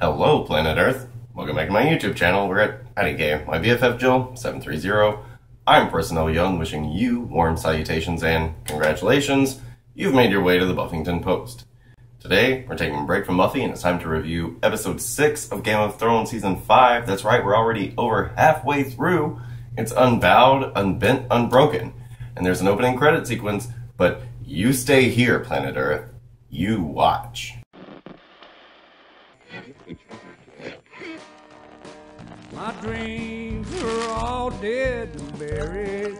Hello, planet Earth. Welcome back to my YouTube channel. We're at IDK. My BFF Jill, 730. I'm Personnel Young, wishing you warm salutations and congratulations. You've made your way to the Buffington Post. Today, we're taking a break from Buffy, and it's time to review Episode 6 of Game of Thrones Season 5. That's right, we're already over halfway through. It's Unbowed, Unbent, Unbroken. And there's an opening credit sequence, but you stay here, planet Earth. You watch. My dreams are all dead and buried.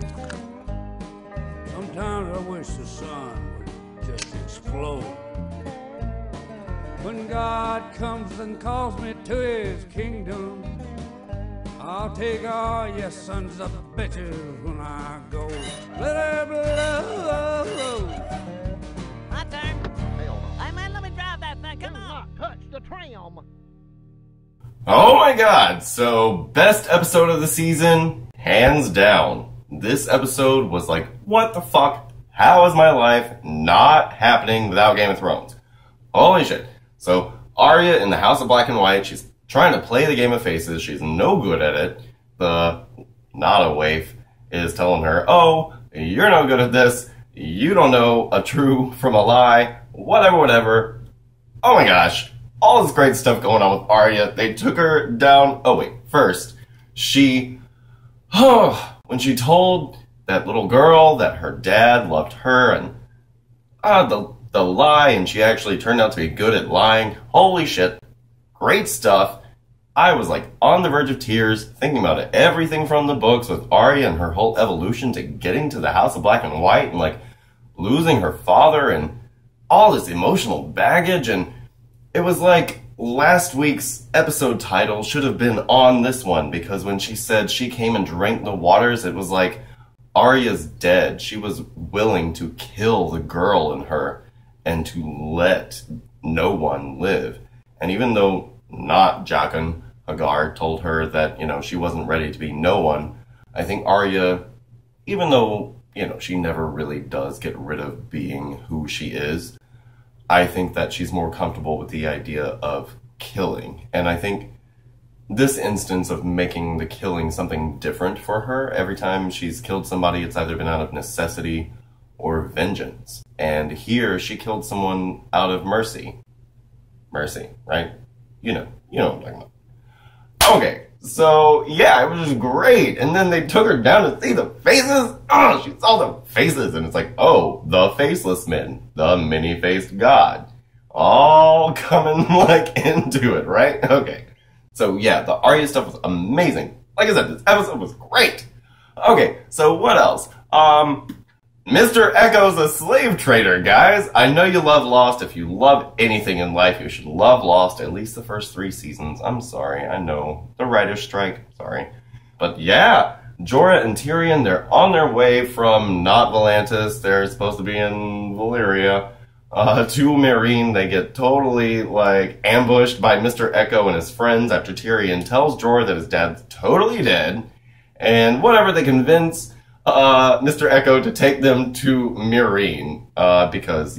Sometimes I wish the sun would just explode. When God comes and calls me to his kingdom, I'll take all your sons of bitches when I go. Let her blow. My turn. Hey man, let me drive that thing. Come on. Touch the tram. Oh my god, so best episode of the season, hands down. This episode was like, what the fuck? How is my life not happening without Game of Thrones? Holy shit. So, Arya in the House of Black and White, she's trying to play the game of faces, she's no good at it. The not a waif is telling her, oh, you're no good at this, you don't know a true from a lie, whatever. Oh my gosh. All this great stuff going on with Arya. They took her down. Oh, wait. First, when she told that little girl that her dad loved her and the lie, and she actually turned out to be good at lying. Holy shit. Great stuff. I was like on the verge of tears thinking about it. Everything from the books with Arya and her whole evolution to getting to the House of Black and White and like losing her father and all this emotional baggage, and it was like last week's episode title should have been on this one, because when she said she came and drank the waters, it was like Arya's dead. She was willing to kill the girl in her and to let no one live. And even though not Jaqen Hagar told her that, she wasn't ready to be no one, I think Arya, even though, she never really does get rid of being who she is, I think that she's more comfortable with the idea of killing. And I think this instance of making the killing something different for her, every time she's killed somebody, it's either been out of necessity or vengeance. And here, she killed someone out of mercy. Mercy, right? You know what I'm talking about. Okay, so yeah, it was just great. And then they took her down to see the faces. Oh, she saw the faces, and it's like, oh, the faceless men, the many-faced god, all coming like into it, right? Okay, so yeah, the Arya stuff was amazing. Like I said, this episode was great. Okay, so what else? Mr. Echo's a slave trader, guys. I know you love Lost. If you love anything in life, you should love Lost, at least the first 3 seasons. I'm sorry, I know. The writer's strike, sorry. But yeah, Jorah and Tyrion, they're on their way from not Volantis, they're supposed to be in Valyria, to Meereen. They get totally, ambushed by Mr. Echo and his friends after Tyrion tells Jorah that his dad's totally dead, and whatever, they convince Mr. Echo to take them to Meereen, because,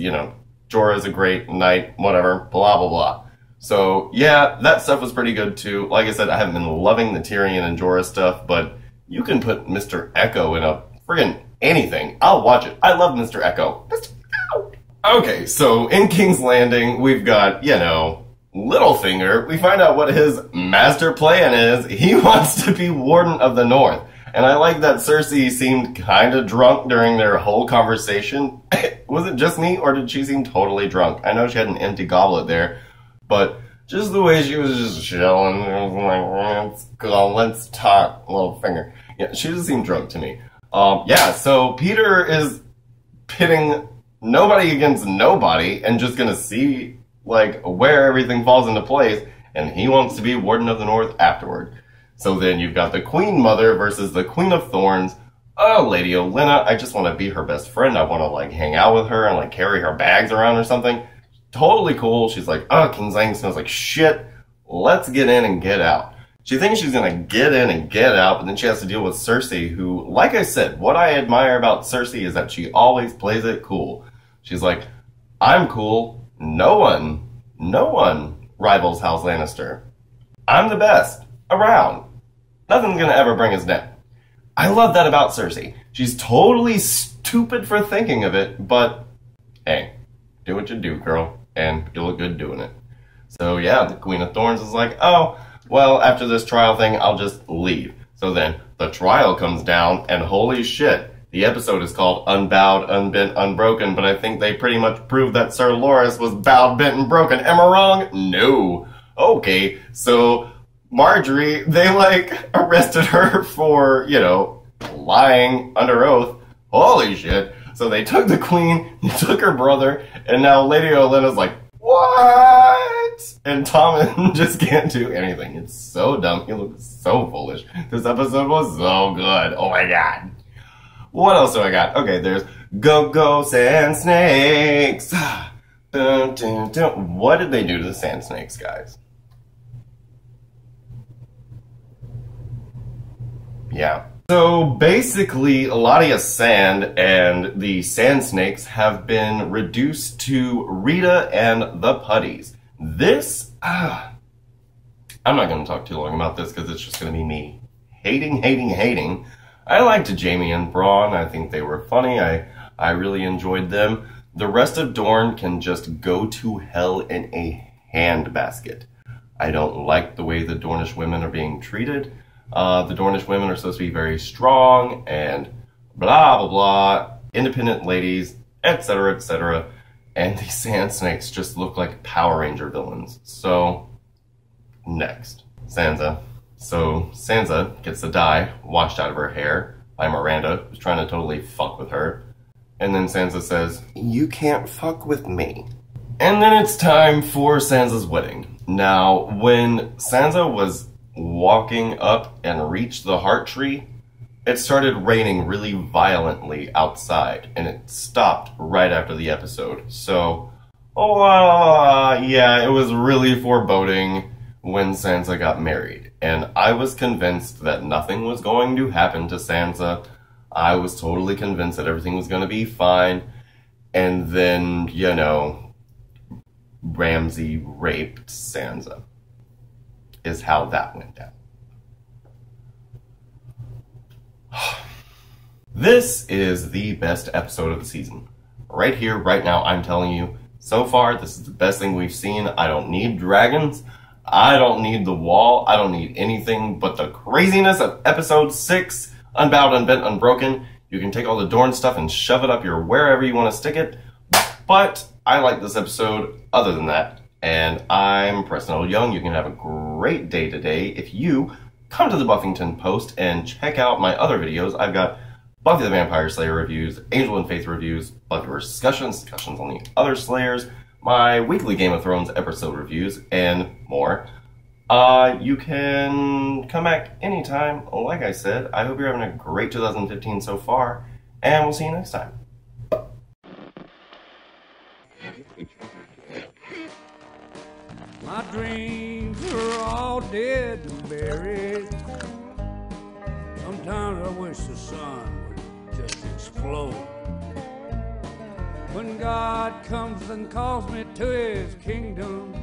Jorah's a great knight, whatever, blah, blah, blah. So, yeah, that stuff was pretty good, too. Like I said, I haven't been loving the Tyrion and Jorah stuff, but you can put Mr. Echo in a friggin' anything. I'll watch it. I love Mr. Echo. Mr. Echo! Okay, so in King's Landing, we've got, Littlefinger. We find out what his master plan is. He wants to be Warden of the North. And I like that Cersei seemed kind of drunk during their whole conversation. Was it just me, or did she seem totally drunk? I know she had an empty goblet there, but just the way she was just chilling, it was like, let's talk, Littlefinger. Yeah, she just seemed drunk to me. Yeah, so Peter is pitting nobody against nobody and just gonna see, where everything falls into place, and he wants to be Warden of the North afterward. So then you've got the Queen Mother versus the Queen of Thorns. Oh, Lady Olenna, I just want to be her best friend. I want to, hang out with her and, carry her bags around or something. Totally cool. She's like, oh, King's Landing smells like shit. Let's get in and get out. She thinks she's going to get in and get out, but then she has to deal with Cersei, who, like I said, what I admire about Cersei is that she always plays it cool. She's like, I'm cool. No one rivals House Lannister. I'm the best around. Nothing's gonna ever bring us down. I love that about Cersei. She's totally stupid for thinking of it, but hey, do what you do, girl, and you look good doing it. So yeah, the Queen of Thorns is like, oh, well, after this trial thing, I'll just leave. So then the trial comes down, and holy shit, the episode is called Unbowed, Unbent, Unbroken, but I think they pretty much proved that Sir Loras was bowed, bent, and broken. Am I wrong? No. Okay, so Marjorie, they arrested her for, lying under oath. Holy shit. So they took the queen, they took her brother, and now Lady Olenna's like, what? And Tommen just can't do anything. It's so dumb. He looks so foolish. This episode was so good. Oh my god. What else do I got? Okay, there's Go Sand Snakes. Dun, dun, dun. What did they do to the Sand Snakes, guys? Yeah. So basically, a lot of sand and the sand snakes have been reduced to Rita and the putties. This, I'm not going to talk too long about this because it's just going to be me hating. I liked Jaime and Bronn. I think they were funny. I really enjoyed them. The rest of Dorne can just go to hell in a handbasket. I don't like the way the Dornish women are being treated. The Dornish women are supposed to be very strong and blah, blah, blah, independent ladies, etc., etc. And these sand snakes just look like Power Ranger villains. So, next, Sansa. So, Sansa gets the dye washed out of her hair by Miranda, who's trying to totally fuck with her. And then Sansa says, "You can't fuck with me." And then it's time for Sansa's wedding. Now, when Sansa was walking up and reached the heart tree, it started raining really violently outside, and it stopped right after the episode. So, yeah, it was really foreboding when Sansa got married, and I was convinced that nothing was going to happen to Sansa. I was totally convinced that everything was going to be fine, and then, Ramsay raped Sansa. Is how that went down. This is the best episode of the season. Right here, right now, I'm telling you, so far, this is the best thing we've seen. I don't need dragons. I don't need the wall. I don't need anything but the craziness of episode 6, Unbowed, Unbent, Unbroken. You can take all the Dorne stuff and shove it up your wherever you want to stick it. But I like this episode other than that. And I'm Preston L. Young. You can have a great day today if you come to the Buffington Post and check out my other videos. I've got Buffy the Vampire Slayer reviews, Angel and Faith reviews, Buffy discussions on the other Slayers, my weekly Game of Thrones episode reviews, and more. You can come back anytime. Like I said, I hope you're having a great 2015 so far, and we'll see you next time. My dreams are all dead and buried. Sometimes I wish the sun would just explode. When God comes and calls me to his kingdom,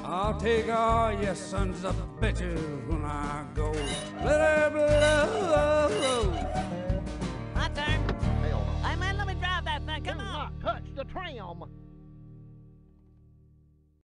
I'll take all your sons of bitches when I go. Let her blow. My turn. Hey, man, let me drive that thing. Come on. Do not touch the tram.